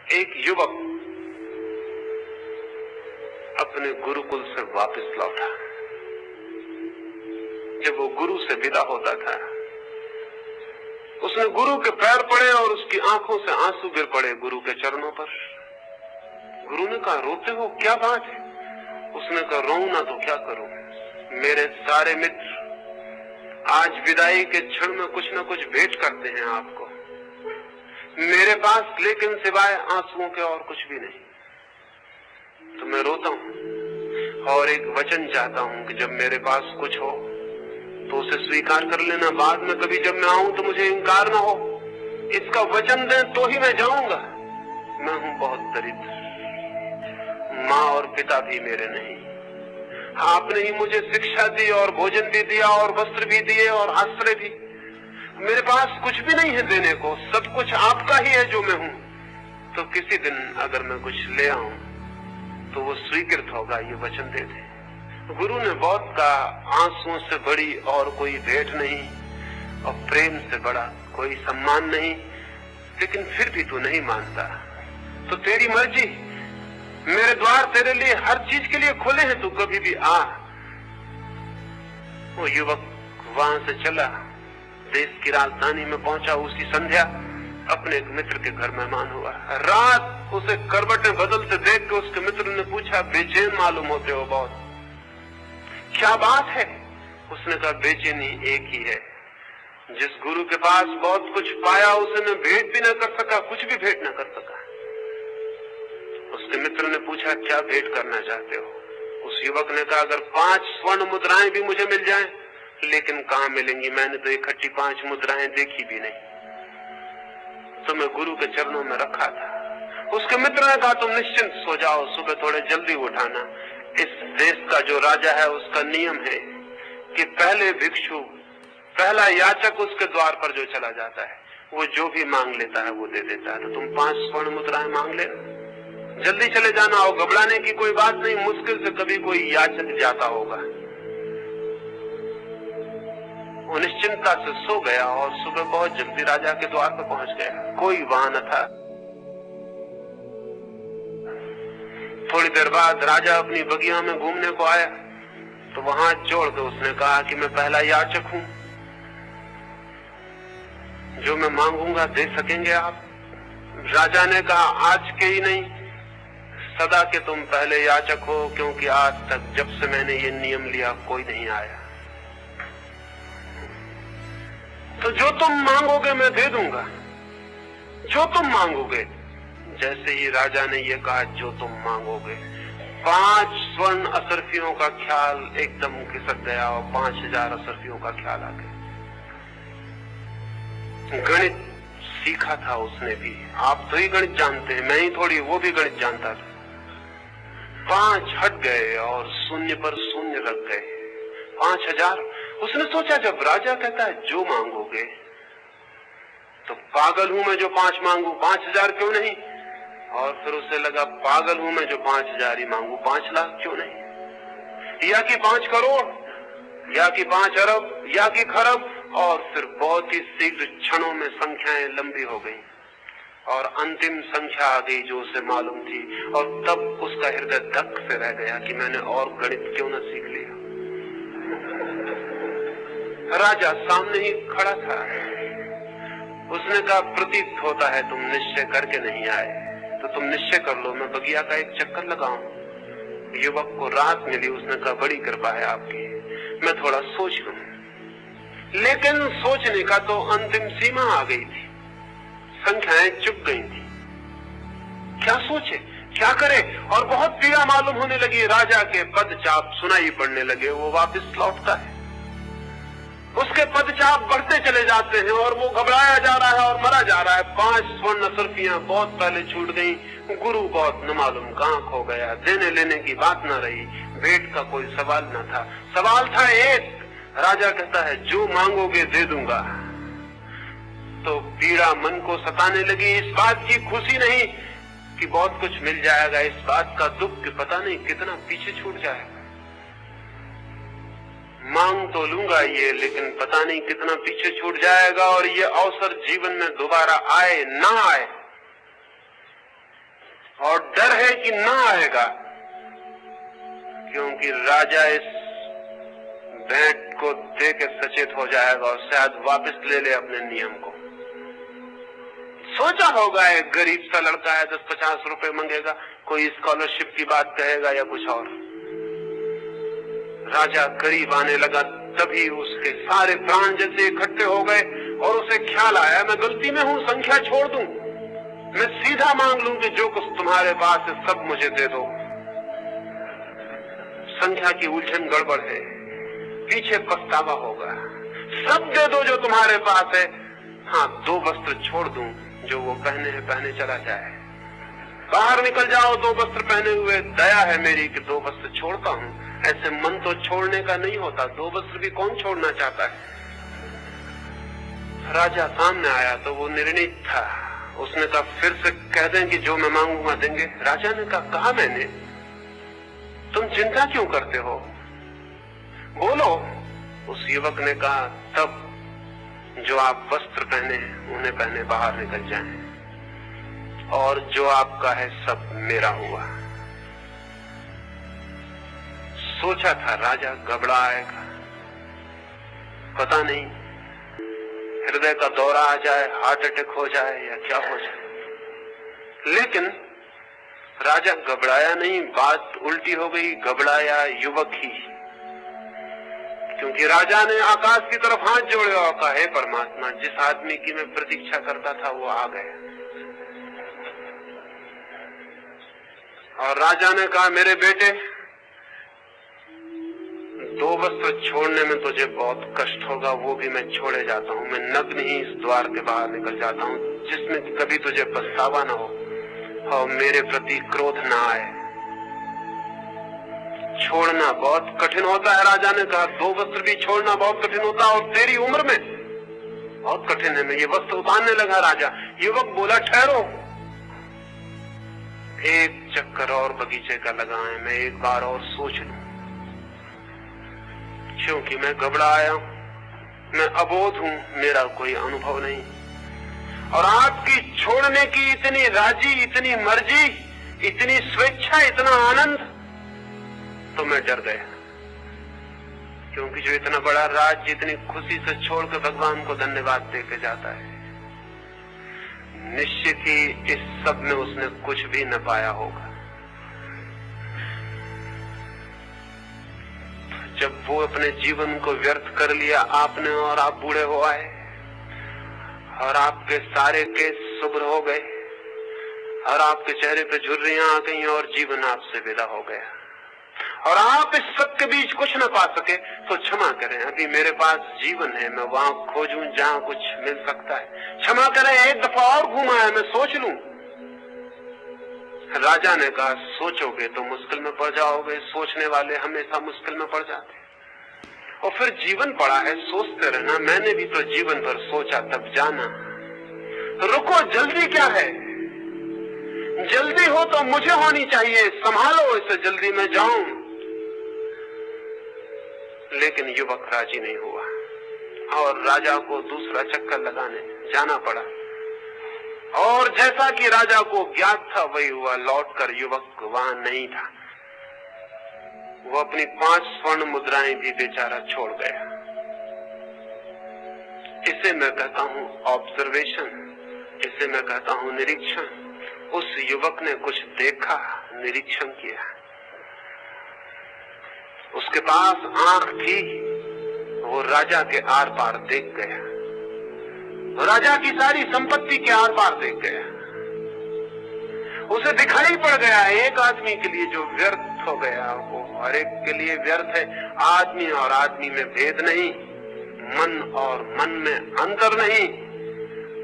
एक युवक अपने गुरुकुल से वापस लौटा। जब वो गुरु से विदा होता था, उसने गुरु के पैर पड़े और उसकी आंखों से आंसू गिर पड़े गुरु के चरणों पर। गुरु ने कहा, रोते हो, क्या बात है? उसने कहा, रोऊं ना तो क्या करूं? मेरे सारे मित्र आज विदाई के क्षण में कुछ न कुछ भेंट करते हैं आपको, मेरे पास लेकिन सिवाय आंसुओं के और कुछ भी नहीं। तो मैं रोता हूं और एक वचन चाहता हूं कि जब मेरे पास कुछ हो तो उसे स्वीकार कर लेना। बाद में कभी जब मैं आऊं तो मुझे इंकार ना हो। इसका वचन दें तो ही मैं जाऊंगा। मैं हूं बहुत दरिद्र, माँ और पिता भी मेरे नहीं। आपने ही मुझे शिक्षा दी और भोजन भी दिया और वस्त्र भी दिए और आश्रय भी। मेरे पास कुछ भी नहीं है देने को, सब कुछ आपका ही है जो मैं हूं। तो किसी दिन अगर मैं कुछ ले आऊं तो वो स्वीकृत होगा, ये वचन दे दे। गुरु ने बहुत कहा, आंसुओं से बड़ी और कोई भेंट नहीं और प्रेम से बड़ा कोई सम्मान नहीं, लेकिन फिर भी तू नहीं मानता तो तेरी मर्जी। मेरे द्वार तेरे लिए हर चीज के लिए खुले हैं, तू कभी भी आ। वो युवक वहां से चला, देश की राजधानी में पहुंचा। उसी संध्या अपने एक मित्र के घर मेहमान हुआ। रात उसे करवटें बदलते देख के उसके मित्र ने पूछा, बेचैन मालूम होते हो बहुत, क्या बात है? उसने कहा, बेचैनी एक ही है। जिस गुरु के पास बहुत कुछ पाया उसे न भेंट भी न कर सका, कुछ भी भेंट न कर सका। उसके मित्र ने पूछा, क्या भेंट करना चाहते हो? उस युवक ने कहा, अगर 5 स्वर्ण मुद्राएं भी मुझे मिल जाएं, लेकिन कहां मिलेंगी? मैंने तो इकट्ठी 5 मुद्राएं देखी भी नहीं। तो मैं गुरु के चरणों में रखा था। उसके मित्र ने कहा, तुम निश्चिंत सो जाओ, सुबह थोड़े जल्दी उठाना। इस देश का जो राजा है उसका नियम है कि पहले भिक्षु, पहला याचक उसके द्वार पर जो चला जाता है वो जो भी मांग लेता है वो दे देता है। तो तुम 5 स्वर्ण मुद्राएं मांग लेना, जल्दी चले जाना। और घबराने की कोई बात नहीं, मुश्किल से कभी कोई याचक जाता होगा। वो निश्चिंतता से सो गया और सुबह बहुत जल्दी राजा के द्वार पर पहुंच गया। कोई वहां न था। थोड़ी देर बाद राजा अपनी बगिया में घूमने को आया तो वहां जोड़ के उसने कहा कि मैं पहला याचक हूं, जो मैं मांगूंगा दे सकेंगे आप? राजा ने कहा, आज के ही नहीं, सदा के तुम पहले याचक हो, क्योंकि आज तक जब से मैंने ये नियम लिया कोई नहीं आया। तो जो तुम मांगोगे मैं दे दूंगा, जो तुम मांगोगे। जैसे ही राजा ने ये कहा, जो तुम मांगोगे, 5 स्वर्ण असरफियों का ख्याल एकदम खिसक गया और 5000 असरफियों का ख्याल आ गया। गणित सीखा था उसने भी, आप तो ही गणित जानते हैं, मैं ही थोड़ी, वो भी गणित जानता था। 5 हट गए और शून्य पर शून्य रख गए, 5000। उसने सोचा, जब राजा कहता है जो मांगोगे, तो पागल हूं मैं जो 5 मांगू, 5000 क्यों नहीं? और फिर उसे लगा, पागल हूं मैं जो 5000 ही मांगू, 5 लाख क्यों नहीं? या कि 5 करोड़, या कि 5 अरब, या कि खरब। और फिर बहुत ही शीघ्र क्षणों में संख्याएं लंबी हो गई और अंतिम संख्या आ गई जो उसे मालूम थी। और तब उसका हृदय धक से रह गया कि मैंने और गणित क्यों न सीख लिया। राजा सामने ही खड़ा था। उसने कहा, प्रतीत होता है तुम निश्चय करके नहीं आए, तो तुम निश्चय कर लो, मैं बगिया का एक चक्कर लगाऊं। युवक को राहत मिली। उसने कहा, बड़ी कृपा है आपकी, मैं थोड़ा सोच लूं। लेकिन सोचने का तो अंतिम सीमा आ गई थी, संख्याएं चुक गई थी। क्या सोचे, क्या करे? और बहुत पीड़ा मालूम होने लगी। राजा के पदचाप सुनाई पड़ने लगे। वो वापस लौटता है, उसके पदचाप बढ़ते चले जाते हैं और वो घबराया जा रहा है और मरा जा रहा है। 5 स्वर्ण असरफियां बहुत पहले छूट गई। गुरु बहुत न मालूम कहां खो गया। देने लेने की बात न रही, भेंट का कोई सवाल न था। सवाल था एक, राजा कहता है जो मांगोगे दे दूंगा। तो पीड़ा मन को सताने लगी। इस बात की खुशी नहीं कि बहुत कुछ मिल जाएगा, इस बात का दुख कि पता नहीं कितना पीछे छूट जाएगा। मांग तो लूंगा ये, लेकिन पता नहीं कितना पीछे छूट जाएगा और ये अवसर जीवन में दोबारा आए ना आए। है कि ना आएगा, क्योंकि राजा इस भेंट को देख के सचेत हो जाएगा और शायद वापस ले ले अपने नियम को। सोचा होगा एक गरीब सा लड़का है, 10-50 रुपए मांगेगा, कोई स्कॉलरशिप की बात कहेगा या कुछ और। राजा करीब आने लगा, तभी उसके सारे प्राण जैसे इकट्ठे हो गए और उसे ख्याल आया, मैं गलती में हूं, संख्या छोड़ दूं, मैं सीधा मांग लूं कि जो कुछ तुम्हारे पास है सब मुझे दे दो। संख्या की उलझन गड़बड़ है, पीछे पछतावा होगा। सब दे दो जो तुम्हारे पास है, हाँ 2 वस्त्र छोड़ दूं, जो वो पहने चला जाए। बाहर निकल जाओ 2 वस्त्र पहने हुए, दया है मेरी कि 2 वस्त्र छोड़ता हूं। ऐसे मन तो छोड़ने का नहीं होता, 2 वस्त्र भी कौन छोड़ना चाहता है। राजा सामने आया तो वो निर्णित था। उसने कहा फिर से कह दें कि जो मैं मांगूंगा देंगे। राजा ने कहा मैंने, तुम चिंता क्यों करते हो, बोलो। उस युवक ने कहा तब जो आप वस्त्र पहने उन्हें पहने बाहर निकल जाएं, और जो आपका है सब मेरा हुआ। सोचा था राजा घबराएगा, पता नहीं हृदय का दौरा आ जाए, हार्ट अटैक हो जाए या क्या हो जाए, लेकिन राजा घबराया नहीं। बात उल्टी हो गई, घबराया युवक ही, क्योंकि राजा ने आकाश की तरफ हाथ जोड़े और कहा हे परमात्मा, जिस आदमी की मैं प्रतीक्षा करता था वो आ गया। और राजा ने कहा मेरे बेटे, 2 वस्त्र छोड़ने में तुझे बहुत कष्ट होगा, वो भी मैं छोड़े जाता हूं। मैं नग्न ही इस द्वार के बाहर निकल जाता हूं, जिसमें कभी तुझे पछतावा ना हो और मेरे प्रति क्रोध ना आए। छोड़ना बहुत कठिन होता है, राजा ने कहा 2 वस्त्र भी छोड़ना बहुत कठिन होता है, और तेरी उम्र में बहुत कठिन है। मैं ये वस्त्र उतारने लगा राजा। युवक बोला ठहरो, एक चक्कर और बगीचे का लगाएं, मैं एक बार और सोच लूं, क्योंकि मैं घबरा आया हूं, मैं अबोध हूं, मेरा कोई अनुभव नहीं। और आपकी छोड़ने की इतनी राजी, इतनी मर्जी, इतनी स्वेच्छा, इतना आनंद, तो मैं डर गया, क्योंकि जो इतना बड़ा राज्य इतनी खुशी से छोड़कर भगवान को धन्यवाद देके जाता है, निश्चित ही इस सब में उसने कुछ भी न पाया होगा। जब वो अपने जीवन को व्यर्थ कर लिया आपने, और आप बूढ़े हो आए और आपके सारे केस शुभ्र हो गए और आपके चेहरे पे झुर्रियां आ गई और जीवन आपसे विदा हो गया, और आप इस सब के बीच कुछ न पा सके, तो क्षमा करें, अभी मेरे पास जीवन है, मैं वहां खोजूं जहां कुछ मिल सकता है। क्षमा करें, एक दफा और घूमा है, मैं सोच लूं। राजा ने कहा सोचोगे तो मुश्किल में पड़ जाओगे, सोचने वाले हमेशा मुश्किल में पड़ जाते। और फिर जीवन पड़ा है, सोचते रहना। मैंने भी तो जीवन भर सोचा तब जाना। रुको, जल्दी क्या है, जल्दी हो तो मुझे होनी चाहिए, संभालो इसे, जल्दी मैं जाऊं। लेकिन युवक राजी नहीं हुआ और राजा को दूसरा चक्कर लगाने जाना पड़ा। और जैसा कि राजा को ज्ञात था वही हुआ, लौटकर युवक वहां नहीं था। वो अपनी 5 स्वर्ण मुद्राएं भी बेचारा छोड़ गया। इसे मैं कहता हूं ऑब्जर्वेशन, इसे मैं कहता हूं निरीक्षण। उस युवक ने कुछ देखा, निरीक्षण किया। उसके पास आंख थी, वो राजा के आर पार देख गया, राजा की सारी संपत्ति के आर पार देख गया। उसे दिखाई पड़ गया एक आदमी के लिए जो व्यर्थ हो गया, वो हर एक के लिए व्यर्थ है। आदमी और आदमी में भेद नहीं, मन और मन में अंतर नहीं,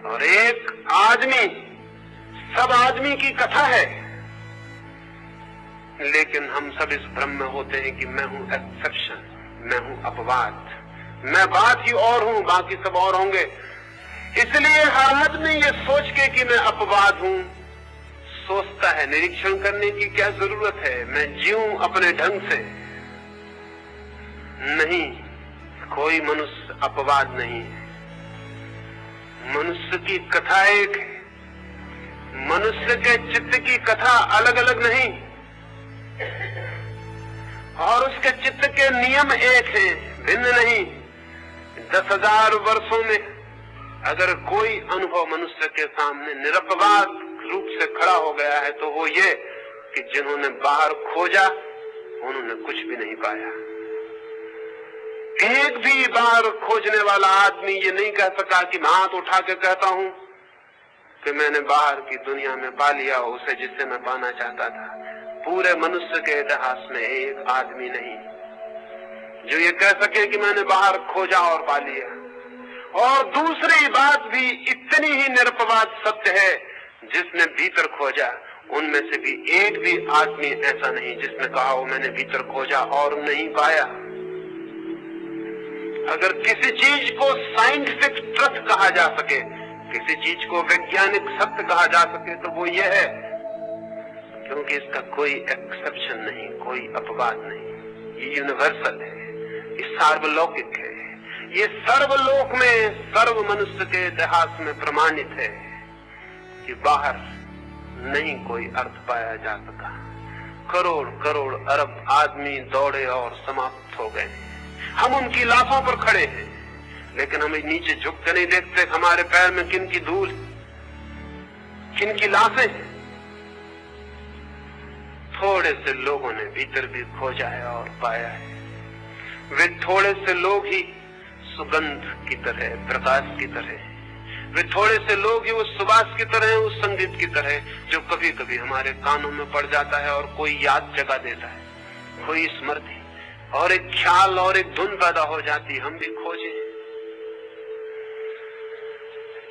और एक आदमी सब आदमी की कथा है। लेकिन हम सब इस भ्रम में होते हैं कि मैं हूं एक्सेप्शन, मैं हूं अपवाद, मैं बात ही और हूं, बाकी सब और होंगे। इसलिए हर आदमी ये सोच के कि मैं अपवाद हूं सोचता है। निरीक्षण करने की क्या जरूरत है, मैं जीऊं अपने ढंग से। नहीं, कोई मनुष्य अपवाद नहीं है। मनुष्य की कथा एक है, मनुष्य के चित्त की कथा अलग अलग नहीं, और उसके चित्त के नियम एक हैं, भिन्न नहीं। 10,000 वर्षों में अगर कोई अनुभव मनुष्य के सामने निरपवाद रूप से खड़ा हो गया है तो वो ये कि जिन्होंने बाहर खोजा उन्होंने कुछ भी नहीं पाया। एक भी बार खोजने वाला आदमी ये नहीं कह सका कि मैं हाथ उठा के कहता हूं कि मैंने बाहर की दुनिया में पा लिया उसे जिससे मैं पाना चाहता था। पूरे मनुष्य के इतिहास में एक आदमी नहीं जो ये कह सके कि मैंने बाहर खोजा और पा लिया। और दूसरी बात भी इतनी ही निरपवाद सत्य है, जिसने भीतर खोजा उनमें से भी एक भी आदमी ऐसा नहीं जिसने कहा हो मैंने भीतर खोजा और नहीं पाया। अगर किसी चीज को साइंटिफिक ट्रुथ कहा जा सके, किसी चीज को वैज्ञानिक सत्य कहा जा सके तो वो ये है, क्योंकि इसका कोई एक्सेप्शन नहीं, कोई अपवाद नहीं। ये यूनिवर्सल है, ये सार्वलौकिक है, ये सर्वलोक में सर्व मनुष्य के इतिहास में प्रमाणित है कि बाहर नहीं कोई अर्थ पाया जा सका। करोड़ करोड़ अरब आदमी दौड़े और समाप्त हो गए। हम उनकी लाशों पर खड़े हैं, लेकिन हमें नीचे झुक के नहीं देखते हमारे पैर में किन की धूल, किन की लाशें हैं। थोड़े से लोगों ने भीतर भी खोजा है और पाया है। वे थोड़े से लोग ही सुगंध की तरह, प्रकाश की तरह, वे थोड़े से लोग ही उस सुबास की तरह, उस संगीत की तरह जो कभी कभी हमारे कानों में पड़ जाता है और कोई याद जगा देता है, कोई स्मृति और एक ख्याल और एक धुन पैदा हो जाती। हम भी खोजें।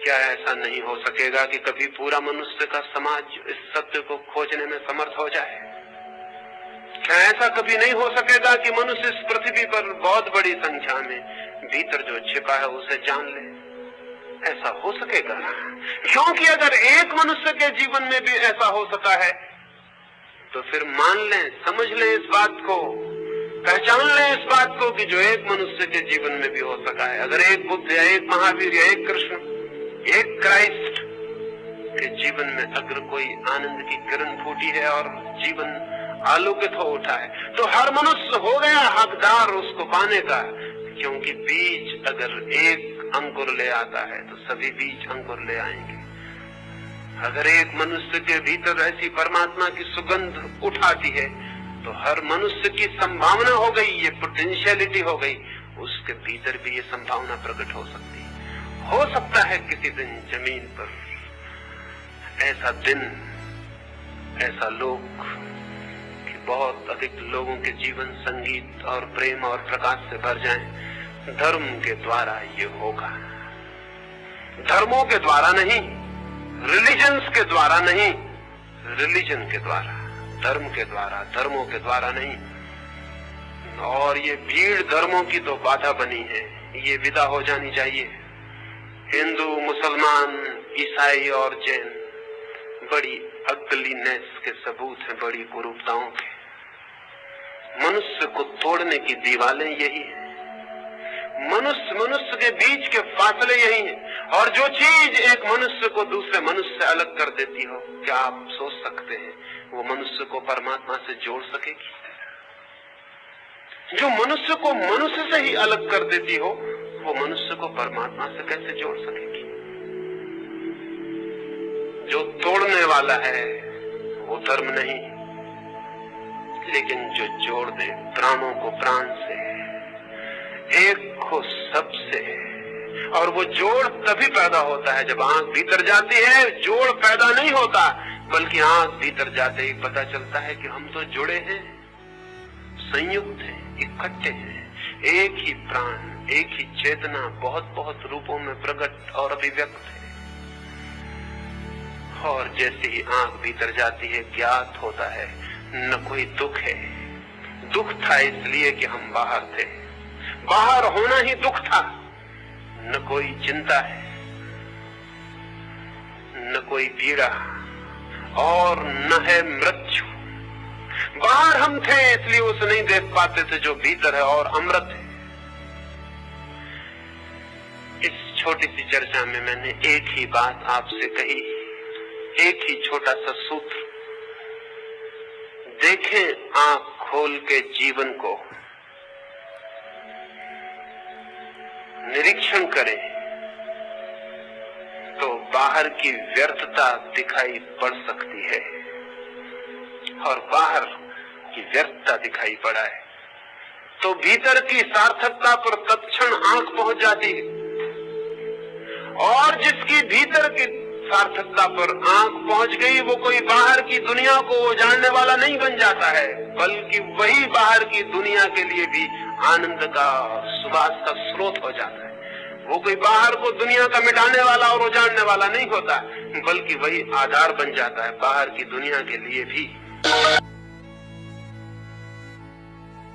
क्या ऐसा नहीं हो सकेगा कि कभी पूरा मनुष्य का समाज इस सत्य को खोजने में समर्थ हो जाए? क्या ऐसा कभी नहीं हो सकेगा कि मनुष्य इस पृथ्वी पर बहुत बड़ी संख्या में भीतर जो छिपा है उसे जान ले? ऐसा हो सकेगा, क्योंकि अगर एक मनुष्य के जीवन में भी ऐसा हो सका है तो फिर मान लें, समझ लें इस बात को, पहचान लें इस बात को कि जो एक मनुष्य के जीवन में भी हो सका है। अगर एक बुद्ध या एक महावीर या एक कृष्ण, एक क्राइस्ट के जीवन में अगर कोई आनंद की किरण फूटी है और जीवन आलोकित हो उठा है, तो हर मनुष्य हो गया हकदार उसको पाने का। क्योंकि बीज अगर एक अंकुर ले आता है तो सभी बीज अंकुर ले आएंगे। अगर एक मनुष्य के भीतर ऐसी परमात्मा की सुगंध उठाती है तो हर मनुष्य की संभावना हो गई, ये पोटेंशियलिटी हो गई, उसके भीतर भी ये संभावना प्रकट हो सकती है। हो सकता है किसी दिन जमीन पर ऐसा दिन, ऐसा लोक कि बहुत अधिक लोगों के जीवन संगीत और प्रेम और प्रकाश से भर जाएं। धर्म के द्वारा ये होगा, धर्मों के द्वारा नहीं, रिलीजन्स के द्वारा नहीं, रिलीजन के द्वारा, धर्म के द्वारा, धर्मों के द्वारा नहीं। और ये भीड़ धर्मों की तो बाधा बनी है, ये विदा हो जानी चाहिए। हिंदू, मुसलमान, ईसाई और जैन बड़ी अगलीनेस के सबूत हैं, बड़ी कुरूपताओं के। मनुष्य को तोड़ने की दीवारें यही है, मनुष्य के बीच के फासले यही हैं। और जो चीज एक मनुष्य को दूसरे मनुष्य से अलग कर देती हो, क्या आप सोच सकते हैं वो मनुष्य को परमात्मा से जोड़ सकेगी? जो मनुष्य को मनुष्य से ही अलग कर देती हो, वो मनुष्य को परमात्मा से कैसे जोड़ सकेगी? जो तोड़ने वाला है वो धर्म नहीं, लेकिन जो जोड़ दे प्राणों को प्राण से, एक को सबसे, और वो जोड़ तभी पैदा होता है जब आंख भीतर जाती है। जोड़ पैदा नहीं होता, बल्कि आंख भीतर जाते ही पता चलता है कि हम तो जुड़े हैं, संयुक्त हैं, इकट्ठे हैं। एक ही प्राण, एक ही चेतना बहुत बहुत रूपों में प्रकट और अभिव्यक्त है। और जैसे ही आंख भीतर जाती है ज्ञात होता है न कोई दुख है। दुख था इसलिए कि हम बाहर थे, बाहर होना ही दुख था। न कोई चिंता है, न कोई पीड़ा, और न है मृत्यु। बाहर हम थे इसलिए उसे नहीं देख पाते थे जो भीतर है और अमृत है। इस छोटी सी चर्चा में मैंने एक ही बात आपसे कही, एक ही छोटा सा सूत्र, देखें आंख खोल के जीवन को, निरीक्षण करें तो बाहर की व्यर्थता दिखाई पड़ सकती है, और बाहर की व्यर्थता दिखाई पड़ा है तो भीतर की सार्थकता पर तत्क्षण आंख पहुंच जाती है। और जिसकी भीतर की सार्थकता पर आंख पहुंच गई, वो कोई बाहर की दुनिया को जानने वाला नहीं बन जाता है, बल्कि वही बाहर की दुनिया के लिए भी आनंद का, सुवास का स्रोत हो जाता है। वो कोई बाहर को दुनिया का मिटाने वाला और उजाड़ने वाला नहीं होता, बल्कि वही आधार बन जाता है बाहर की दुनिया के लिए भी।